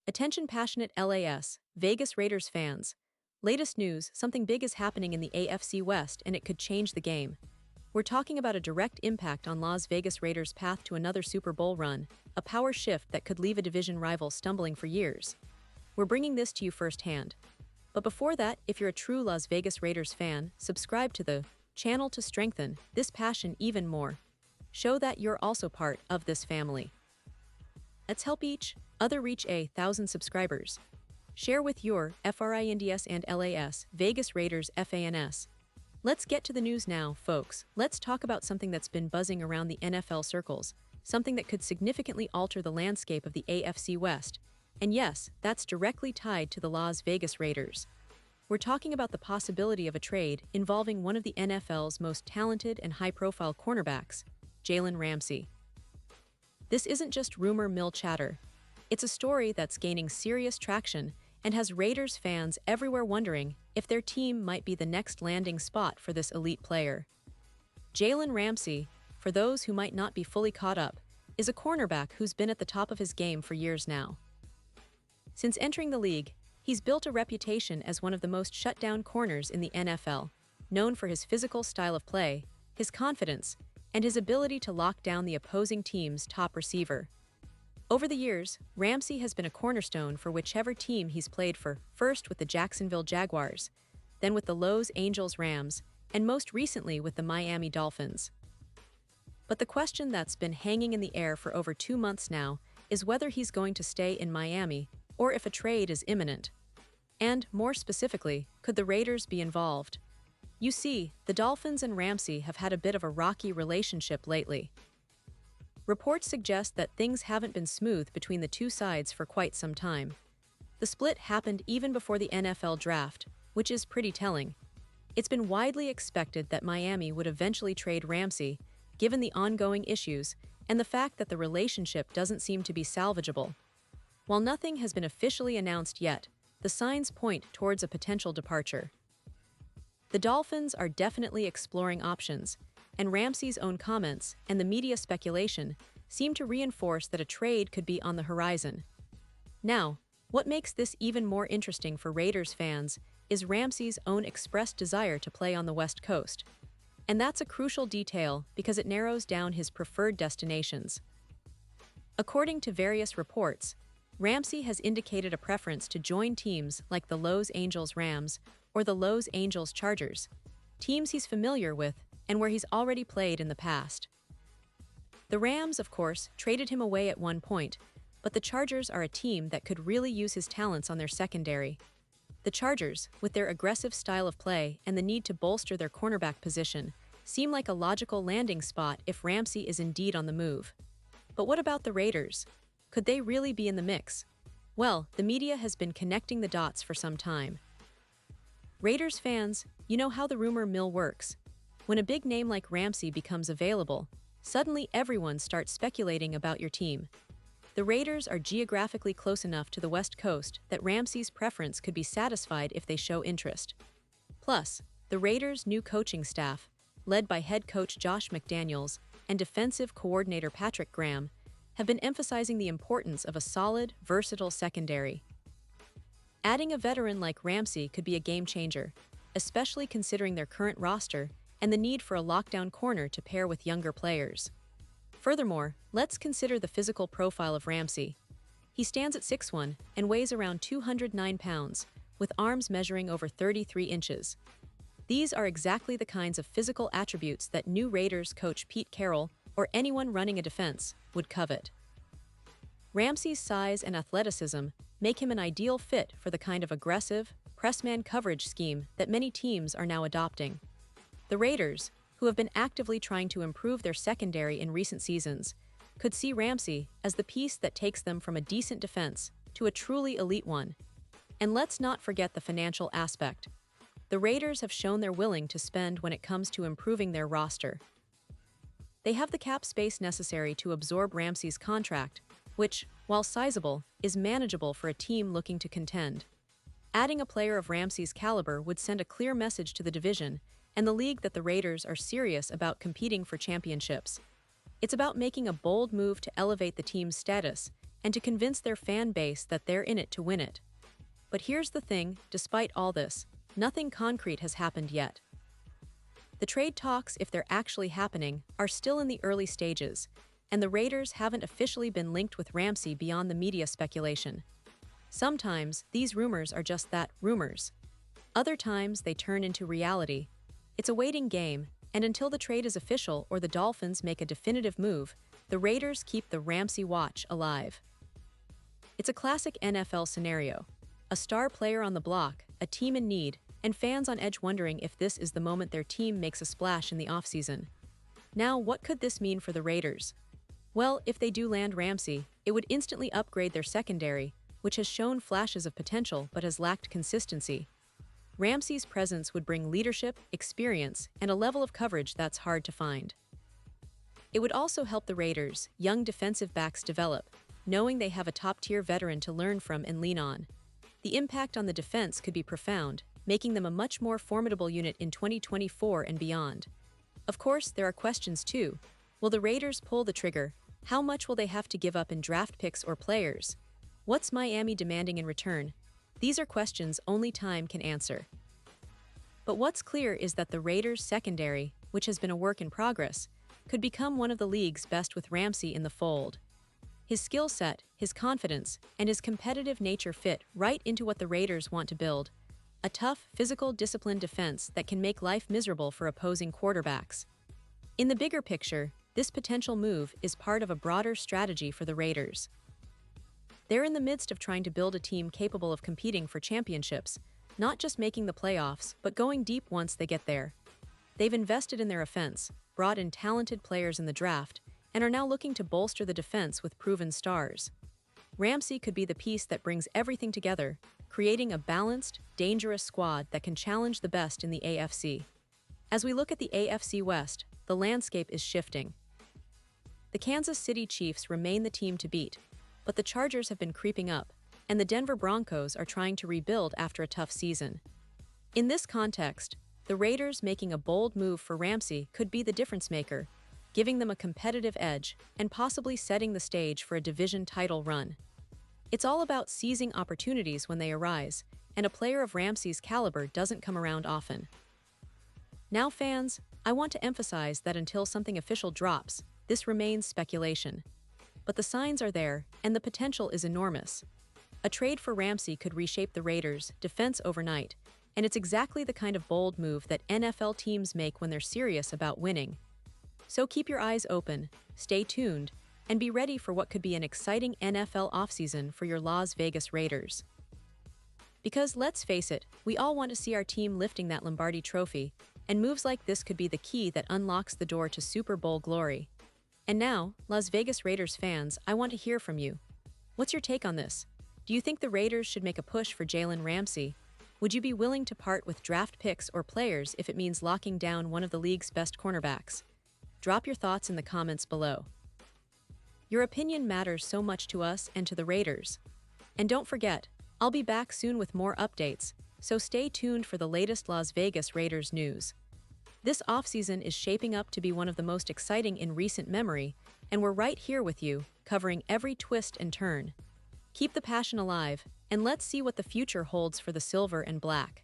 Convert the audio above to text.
Attention passionate LAS, Vegas Raiders fans. Latest news, something big is happening in the AFC West and it could change the game. We're talking about a direct impact on Las Vegas Raiders' path to another Super Bowl run, a power shift that could leave a division rival stumbling for years. We're bringing this to you firsthand. But before that, if you're a true Las Vegas Raiders fan, subscribe to the channel to strengthen this passion even more. Show that you're also part of this family. Let's help each other reach 1,000 subscribers. Share with your FRINDS and LAS, Vegas Raiders FANS. Let's get to the news now, folks. Let's talk about something that's been buzzing around the NFL circles, something that could significantly alter the landscape of the AFC West. And yes, that's directly tied to the Las Vegas Raiders. We're talking about the possibility of a trade involving one of the NFL's most talented and high-profile cornerbacks, Jalen Ramsey. This isn't just rumor mill chatter. It's a story that's gaining serious traction and has Raiders fans everywhere wondering if their team might be the next landing spot for this elite player. Jalen Ramsey, for those who might not be fully caught up, is a cornerback who's been at the top of his game for years now. Since entering the league, he's built a reputation as one of the most shut-down corners in the NFL, known for his physical style of play, his confidence, and his ability to lock down the opposing team's top receiver. Over the years, Ramsey has been a cornerstone for whichever team he's played for, first with the Jacksonville Jaguars, then with the Los Angeles Rams, and most recently with the Miami Dolphins. But the question that's been hanging in the air for over 2 months now is whether he's going to stay in Miami or if a trade is imminent. And, more specifically, could the Raiders be involved? You see, the Dolphins and Ramsey have had a bit of a rocky relationship lately. Reports suggest that things haven't been smooth between the two sides for quite some time. The split happened even before the NFL draft, which is pretty telling. It's been widely expected that Miami would eventually trade Ramsey, given the ongoing issues and the fact that the relationship doesn't seem to be salvageable. While nothing has been officially announced yet, the signs point towards a potential departure. The Dolphins are definitely exploring options, and Ramsey's own comments and the media speculation seem to reinforce that a trade could be on the horizon. Now, what makes this even more interesting for Raiders fans is Ramsey's own expressed desire to play on the West Coast. And that's a crucial detail because it narrows down his preferred destinations. According to various reports, Ramsey has indicated a preference to join teams like the Los Angeles Rams or the Los Angeles Chargers, teams he's familiar with and where he's already played in the past. The Rams, of course, traded him away at one point, but the Chargers are a team that could really use his talents on their secondary. The Chargers, with their aggressive style of play and the need to bolster their cornerback position, seem like a logical landing spot if Ramsey is indeed on the move. But what about the Raiders? Could they really be in the mix? Well, the media has been connecting the dots for some time. Raiders fans, you know how the rumor mill works. When a big name like Ramsey becomes available, suddenly everyone starts speculating about your team. The Raiders are geographically close enough to the West Coast that Ramsey's preference could be satisfied if they show interest. Plus, the Raiders' new coaching staff, led by head coach Josh McDaniels and defensive coordinator Patrick Graham, have been emphasizing the importance of a solid, versatile secondary. Adding a veteran like Ramsey could be a game changer, especially considering their current roster and the need for a lockdown corner to pair with younger players. Furthermore, let's consider the physical profile of Ramsey. He stands at 6'1" and weighs around 209 pounds, with arms measuring over 33 inches. These are exactly the kinds of physical attributes that new Raiders coach Pete Carroll or anyone running a defense would covet. Ramsey's size and athleticism make him an ideal fit for the kind of aggressive, press-man coverage scheme that many teams are now adopting. The Raiders, who have been actively trying to improve their secondary in recent seasons, could see Ramsey as the piece that takes them from a decent defense to a truly elite one. And let's not forget the financial aspect. The Raiders have shown they're willing to spend when it comes to improving their roster. They have the cap space necessary to absorb Ramsey's contract, which, while sizable, is manageable for a team looking to contend. Adding a player of Ramsey's caliber would send a clear message to the division and the league that the Raiders are serious about competing for championships. It's about making a bold move to elevate the team's status and to convince their fan base that they're in it to win it. But here's the thing, despite all this, nothing concrete has happened yet. The trade talks, if they're actually happening, are still in the early stages, and the Raiders haven't officially been linked with Ramsey beyond the media speculation. Sometimes, these rumors are just that, rumors. Other times, they turn into reality. It's a waiting game, and until the trade is official or the Dolphins make a definitive move, the Raiders keep the Ramsey watch alive. It's a classic NFL scenario. A star player on the block, a team in need, and fans on edge wondering if this is the moment their team makes a splash in the offseason. Now, what could this mean for the Raiders? Well, if they do land Ramsey, it would instantly upgrade their secondary, which has shown flashes of potential but has lacked consistency. Ramsey's presence would bring leadership, experience, and a level of coverage that's hard to find. It would also help the Raiders' young defensive backs develop, knowing they have a top-tier veteran to learn from and lean on. The impact on the defense could be profound, making them a much more formidable unit in 2024 and beyond. Of course, there are questions too. Will the Raiders pull the trigger? How much will they have to give up in draft picks or players? What's Miami demanding in return? These are questions only time can answer. But what's clear is that the Raiders' secondary, which has been a work in progress, could become one of the league's best with Ramsey in the fold. His skill set, his confidence, and his competitive nature fit right into what the Raiders want to build. A tough, physical, disciplined defense that can make life miserable for opposing quarterbacks. In the bigger picture, this potential move is part of a broader strategy for the Raiders. They're in the midst of trying to build a team capable of competing for championships, not just making the playoffs, but going deep once they get there. They've invested in their offense, brought in talented players in the draft, and are now looking to bolster the defense with proven stars. Ramsey could be the piece that brings everything together, creating a balanced, dangerous squad that can challenge the best in the AFC. As we look at the AFC West, the landscape is shifting. The Kansas City Chiefs remain the team to beat, but the Chargers have been creeping up, and the Denver Broncos are trying to rebuild after a tough season. In this context, the Raiders making a bold move for Ramsey could be the difference maker, giving them a competitive edge and possibly setting the stage for a division title run. It's all about seizing opportunities when they arise, and a player of Ramsey's caliber doesn't come around often. Now fans, I want to emphasize that until something official drops, this remains speculation. But the signs are there, and the potential is enormous. A trade for Ramsey could reshape the Raiders' defense overnight, and it's exactly the kind of bold move that NFL teams make when they're serious about winning. So keep your eyes open, stay tuned, and be ready for what could be an exciting NFL offseason for your Las Vegas Raiders. Because let's face it, we all want to see our team lifting that Lombardi trophy, and moves like this could be the key that unlocks the door to Super Bowl glory. And now, Las Vegas Raiders fans, I want to hear from you. What's your take on this? Do you think the Raiders should make a push for Jalen Ramsey? Would you be willing to part with draft picks or players if it means locking down one of the league's best cornerbacks? Drop your thoughts in the comments below. Your opinion matters so much to us and to the Raiders. And don't forget, I'll be back soon with more updates, so stay tuned for the latest Las Vegas Raiders news. This offseason is shaping up to be one of the most exciting in recent memory, and we're right here with you, covering every twist and turn. Keep the passion alive, and let's see what the future holds for the silver and black.